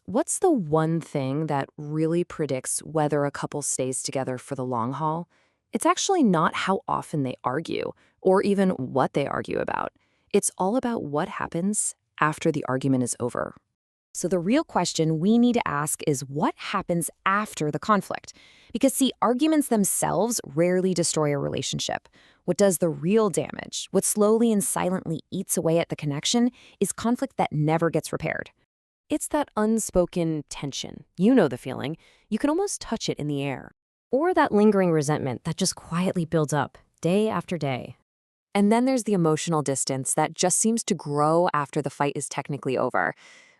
What's the one thing that really predicts whether a couple stays together for the long haul? It's actually not how often they argue or even what they argue about. It's all about what happens after the argument is over. So the real question we need to ask is what happens after the conflict? Because, see, arguments themselves rarely destroy a relationship. What does the real damage, what slowly and silently eats away at the connection, is conflict that never gets repaired. It's that unspoken tension. You know the feeling. You can almost touch it in the air. Or that lingering resentment that just quietly builds up day after day. And then there's the emotional distance that just seems to grow after the fight is technically over.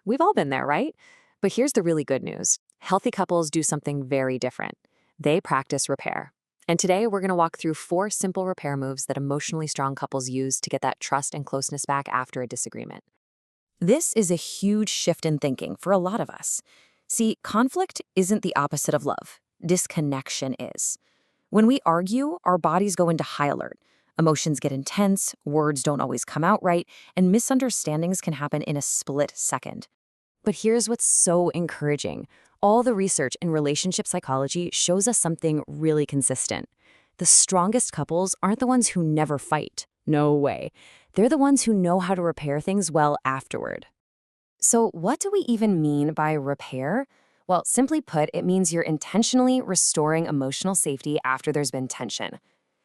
We've all been there, right? But here's the really good news. Healthy couples do something very different. They practice repair. And today we're going to walk through 4 simple repair moves that emotionally strong couples use to get that trust and closeness back after a disagreement. This is a huge shift in thinking for a lot of us. See, conflict isn't the opposite of love. Disconnection is. When we argue, our bodies go into high alert. Emotions get intense, words don't always come out right, and misunderstandings can happen in a split second. But here's what's so encouraging. All the research in relationship psychology shows us something really consistent. The strongest couples aren't the ones who never fight. No way. They're the ones who know how to repair things well afterward. So what do we even mean by repair? Well, simply put, it means you're intentionally restoring emotional safety after there's been tension.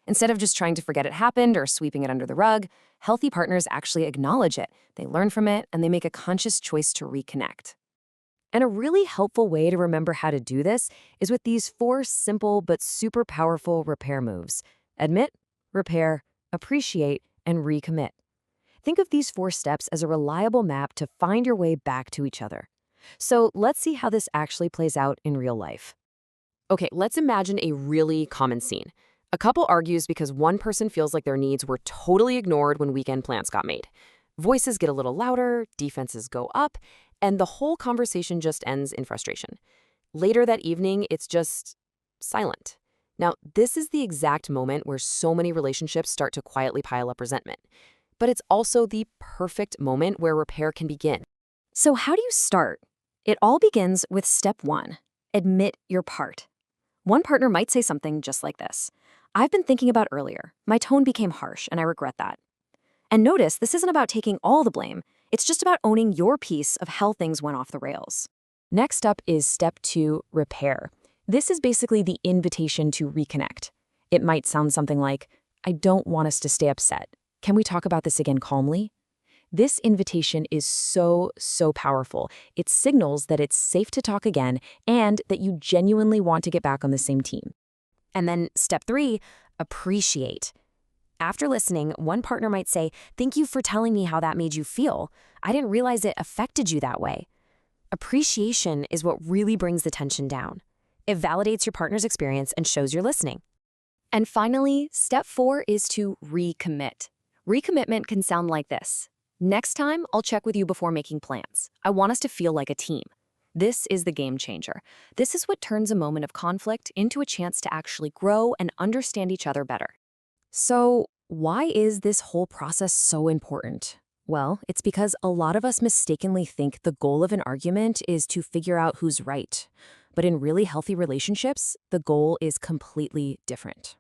Instead of just trying to forget it happened or sweeping it under the rug, healthy partners actually acknowledge it, they learn from it, and they make a conscious choice to reconnect. And a really helpful way to remember how to do this is with these 4 simple but super powerful repair moves: admit, repair, appreciate, and recommit. Think of these 4 steps as a reliable map to find your way back to each other. So let's see how this actually plays out in real life. Okay, let's imagine a really common scene. A couple argues because one person feels like their needs were totally ignored when weekend plans got made. Voices get a little louder, defenses go up, and the whole conversation just ends in frustration. Later that evening, it's just silent. Now, this is the exact moment where so many relationships start to quietly pile up resentment. But it's also the perfect moment where repair can begin. So how do you start? It all begins with step 1, admit your part. One partner might say something just like this: "I've been thinking about earlier. My tone became harsh, and I regret that." And notice, this isn't about taking all the blame. It's just about owning your piece of how things went off the rails. Next up is step 2, repair. This is basically the invitation to reconnect. It might sound something like, "I don't want us to stay upset. Can we talk about this again calmly?" This invitation is so powerful. It signals that it's safe to talk again and that you genuinely want to get back on the same team. And then step 3, appreciate. After listening, one partner might say, "Thank you for telling me how that made you feel. I didn't realize it affected you that way." Appreciation is what really brings the tension down. It validates your partner's experience and shows you're listening. And finally, step 4 is to recommit. Recommitment can sound like this: "Next time, I'll check with you before making plans. I want us to feel like a team." This is the game changer. This is what turns a moment of conflict into a chance to actually grow and understand each other better. So, why is this whole process so important? Well, it's because a lot of us mistakenly think the goal of an argument is to figure out who's right. But in really healthy relationships, the goal is completely different.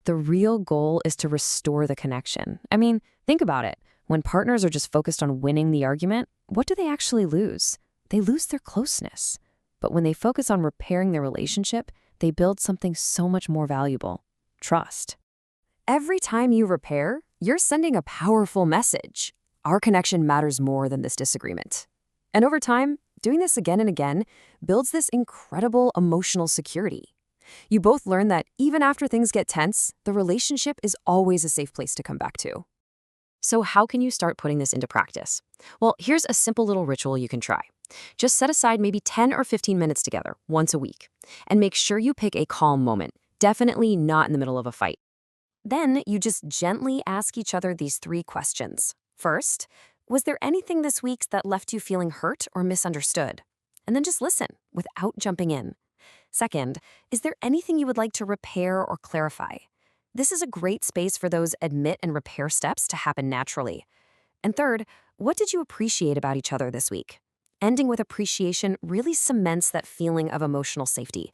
The real goal is to restore the connection. I mean, think about it. When partners are just focused on winning the argument, what do they actually lose? They lose their closeness. But when they focus on repairing their relationship, they build something so much more valuable: trust. Every time you repair, you're sending a powerful message. Our connection matters more than this disagreement. And over time, doing this again and again builds this incredible emotional security. You both learn that even after things get tense, the relationship is always a safe place to come back to. So how can you start putting this into practice? Well, here's a simple little ritual you can try. Just set aside maybe 10 or 15 minutes together once a week, and make sure you pick a calm moment, definitely not in the middle of a fight. Then you just gently ask each other these 3 questions. First, was there anything this week that left you feeling hurt or misunderstood? And then just listen without jumping in. Second, is there anything you would like to repair or clarify? This is a great space for those admit and repair steps to happen naturally. And third, what did you appreciate about each other this week? ending with appreciation really cements that feeling of emotional safety.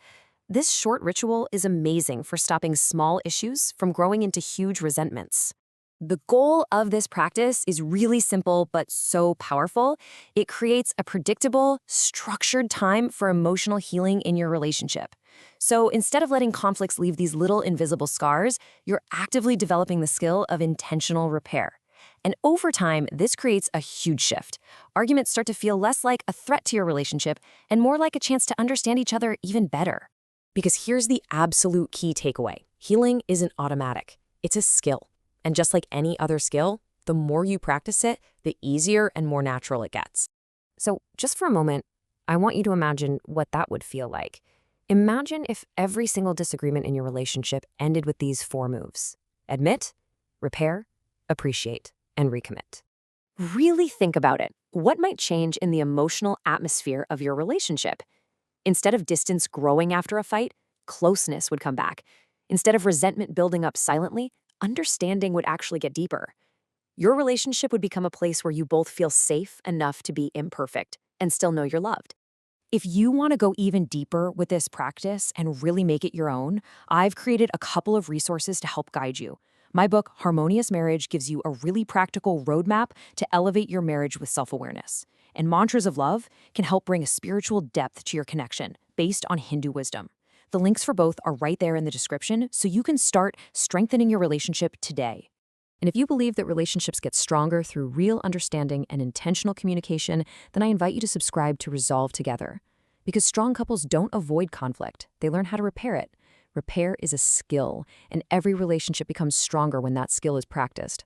This short ritual is amazing for stopping small issues from growing into huge resentments. The goal of this practice is really simple but so powerful. It creates a predictable, structured time for emotional healing in your relationship. So instead of letting conflicts leave these little invisible scars, you're actively developing the skill of intentional repair. And over time, this creates a huge shift. Arguments start to feel less like a threat to your relationship and more like a chance to understand each other even better. Because here's the absolute key takeaway. Healing isn't automatic. It's a skill. And just like any other skill, the more you practice it, the easier and more natural it gets. So just for a moment, I want you to imagine what that would feel like. Imagine if every single disagreement in your relationship ended with these 4 moves: admit, repair, appreciate, and recommit. Really think about it. What might change in the emotional atmosphere of your relationship? Instead of distance growing after a fight, closeness would come back. Instead of resentment building up silently, understanding would actually get deeper. Your relationship would become a place where you both feel safe enough to be imperfect and still know you're loved. If you want to go even deeper with this practice and really make it your own, I've created a couple of resources to help guide you. My book, Harmonious Marriage, gives you a really practical roadmap to elevate your marriage with self-awareness. And Mantras of Love can help bring a spiritual depth to your connection based on Hindu wisdom. The links for both are right there in the description, so you can start strengthening your relationship today. And if you believe that relationships get stronger through real understanding and intentional communication, then I invite you to subscribe to Resolve Together. Because strong couples don't avoid conflict, they learn how to repair it. Repair is a skill, and every relationship becomes stronger when that skill is practiced.